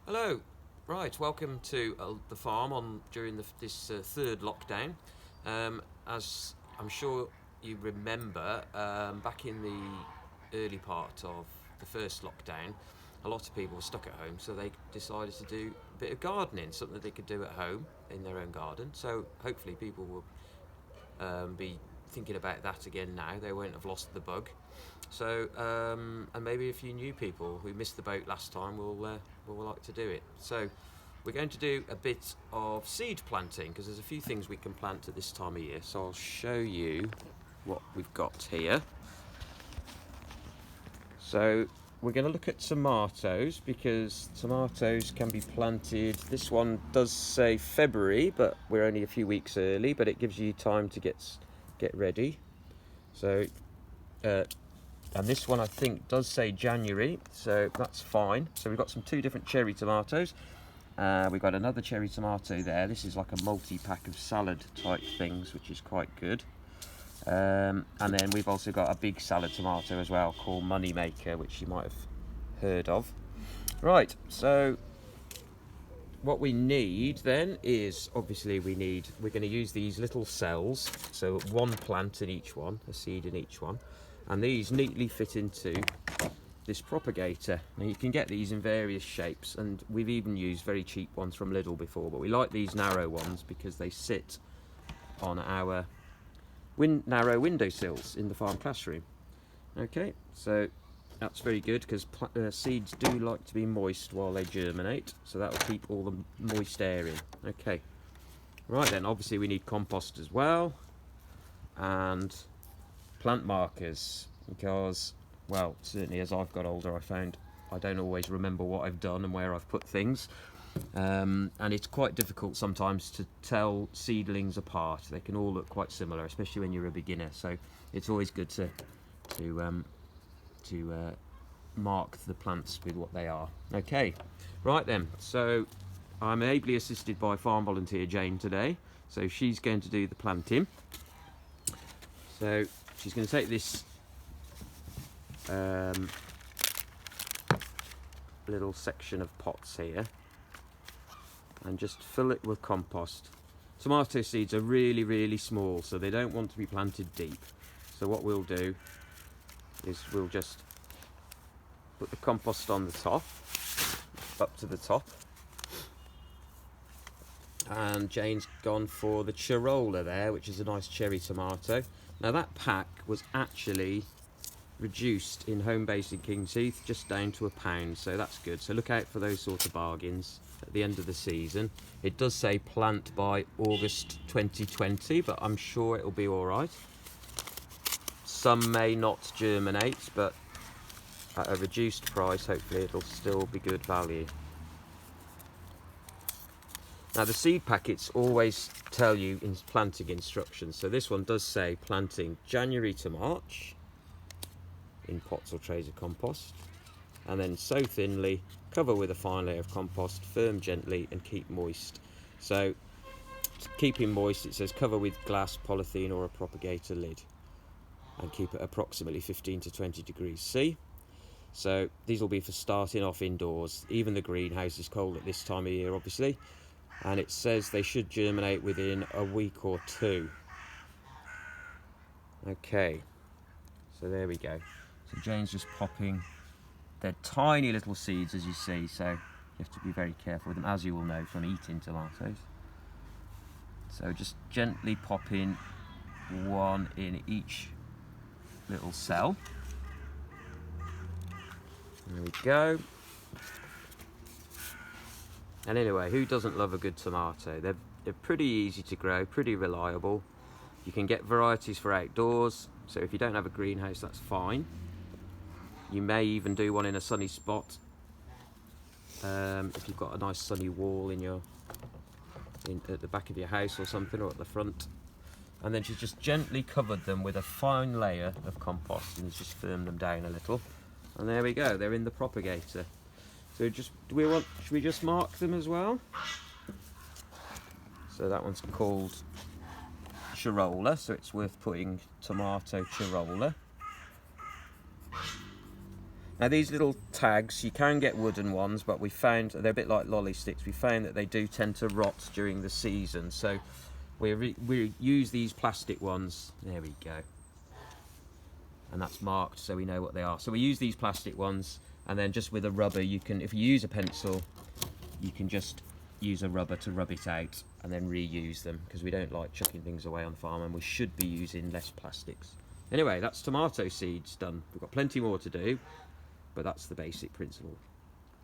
Hello. Right, welcome to the farm on during this third lockdown. As I'm sure you remember, back in the early part of the first lockdown, a lot of people were stuck at home, so they decided to do a bit of gardening, something they could do at home in their own garden. So hopefully people will be thinking about that again now. They won't have lost the bug. So, and maybe a few new people who missed the boat last time will like to do it. So, we're going to do a bit of seed planting because there's a few things we can plant at this time of year. So, I'll show you what we've got here. So, we're going to look at tomatoes because tomatoes can be planted. This one does say February, but we're only a few weeks early, but it gives you time to get ready. So, and this one I think does say January, so that's fine. So we've got two different cherry tomatoes. We've got another cherry tomato there. This is like a multi-pack of salad type things, which is quite good. And then we've also got a big salad tomato as well called Moneymaker, which you might have heard of. Right, so what we need then is, obviously we're going to use these little cells, so one plant in each one, a seed in each one, and these neatly fit into this propagator. Now you can get these in various shapes, and we've even used very cheap ones from Lidl before, but we like these narrow ones because they sit on our narrow windowsills in the farm classroom. Okay, so that's very good because seeds do like to be moist while they germinate, so that will keep all the moist air in. Okay, right then, obviously we need compost as well, and plant markers, because, well, certainly as I've got older I found I don't always remember what I've done and where I've put things, and it's quite difficult sometimes to tell seedlings apart. They can all look quite similar, especially when you're a beginner, so it's always good to mark the plants with what they are. Okay, right then, so I'm ably assisted by farm volunteer Jane today, so she's going to do the planting. So she's going to take this little section of pots here and just fill it with compost. Tomato seeds are really small, so they don't want to be planted deep. So what we'll do is we'll just put the compost on the top, up to the top. And Jane's gone for the Chirola there, which is a nice cherry tomato. Now that pack was actually reduced in home base in King's Heath just down to £1, so that's good. So look out for those sort of bargains at the end of the season. It does say plant by August 2020, but I'm sure it'll be all right. Some may not germinate, but at a reduced price, hopefully it'll still be good value. Now the seed packets always tell you in planting instructions, so this one does say planting January to March in pots or trays of compost, and then sow thinly, cover with a fine layer of compost, firm gently and keep moist. So to keep him moist, it says cover with glass, polythene or a propagator lid and keep it approximately 15 to 20 degrees C. So these will be for starting off indoors. Even the greenhouse is cold at this time of year, obviously, and it says they should germinate within a week or two. Okay, so there we go. So Jane's just popping. They're tiny little seeds, as you see, so you have to be very careful with them, as you will know from eating tomatoes. So just gently popping one in each little cell. There we go. And anyway, who doesn't love a good tomato? They're pretty easy to grow, pretty reliable. You can get varieties for outdoors, so if you don't have a greenhouse, that's fine. You may even do one in a sunny spot, if you've got a nice sunny wall at the back of your house or something, or at the front. And then she's just gently covered them with a fine layer of compost and just firm them down a little. And there we go, they're in the propagator. So should we just mark them as well? So that one's called Chirola, so it's worth putting tomato Chirola. Now these little tags, you can get wooden ones, but we found they're a bit like lolly sticks. We found that they do tend to rot during the season, so we use these plastic ones. There we go, and that's marked so we know what they are. So we use these plastic ones, and then just with a rubber, you can, if you use a pencil, you can just use a rubber to rub it out and then reuse them, because we don't like chucking things away on the farm, and we should be using less plastics. Anyway, that's tomato seeds done. We've got plenty more to do, but that's the basic principle.